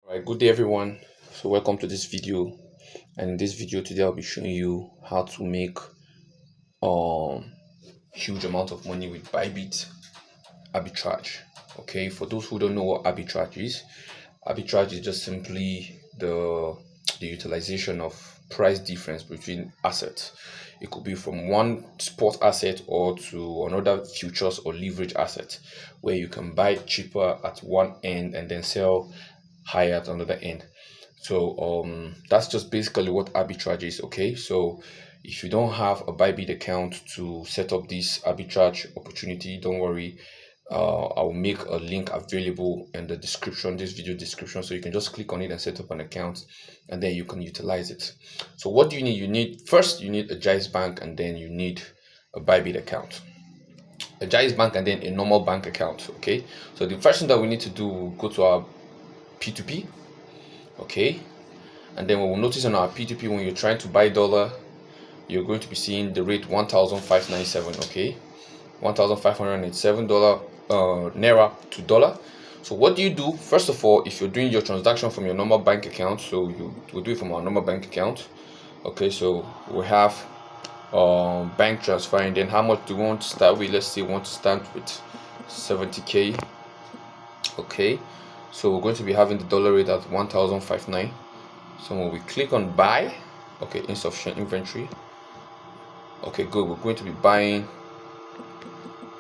Right, good day everyone. So welcome to this video. And in this video today I'll be showing you how to make um huge amount of money with Bybit arbitrage. Okay, for those who don't know what arbitrage is just simply the utilization of price difference between assets. It could be from one spot asset or to another futures or leverage asset, where you can buy cheaper at one end and then sell higher at another end. So that's just basically what arbitrage is. Okay, so if you don't have a Bybit account to set up this arbitrage opportunity, don't worry. I'll make a link available in the description, this video description, so you can just click on it and set up an account, and then you can utilize it. So what do you need? You need a Jais Bank, and then you need a Bybit account. A Jais Bank and then a normal bank account. Okay, so the first thing that we need to do, we'll go to our P2P. Okay, and then we will notice on our P2P, when you're trying to buy dollar, you're going to be seeing the rate 1,597. Okay, $1,587 naira to dollar. So what do you do? First of all, if you're doing your transaction from your normal bank account, so you will do it from our normal bank account. Okay, so we have bank transfer, and then how much do we want to start with? Let's say we want to start with 70k. Okay, so we're going to be having the dollar rate at 1,059. So when we click on buy, okay, insufficient inventory. Okay, good. We're going to be buying.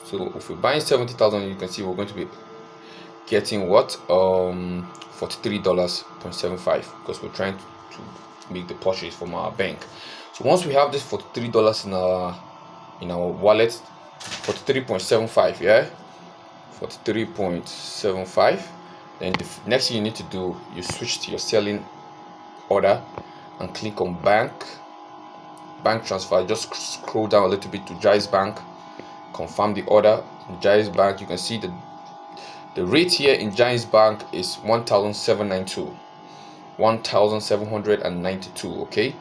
So if we're buying 70,000, you can see we're going to be getting what $43.75, because we're trying to make the purchase from our bank. So once we have this $43 in our wallet, 43.75, yeah, 43.75, then the next thing you need to do, you switch to your selling order and click on bank transfer. Just scroll down a little bit to Jais Bank, confirm the order in Jais Bank. You can see the rate here in Jais Bank is 1,792. Okay,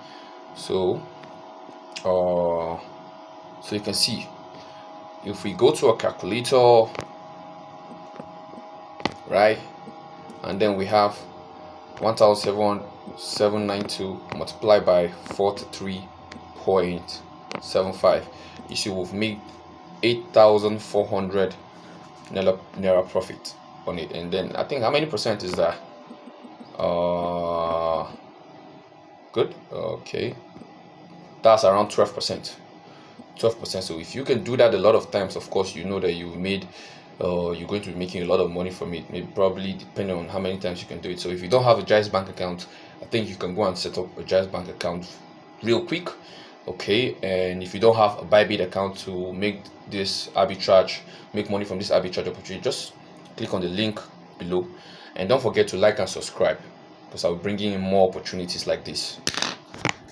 so you can see, if we go to a calculator, right, and then we have 1,792 multiplied by 43.75, you see we've made 8,400 naira profit on it. And then I think, how many percent is that? Good. Okay, that's around 12%. So if you can do that a lot of times, of course, you know that you've made you're going to be making a lot of money from it, maybe probably depending on how many times you can do it. So if you don't have a Jais Bank account, I think you can go and set up a Jais Bank account real quick. Okay, and if you don't have a Bybit account to make this arbitrage, make money from this arbitrage opportunity, just click on the link below, and don't forget to like and subscribe, because I'll be bringing in more opportunities like this.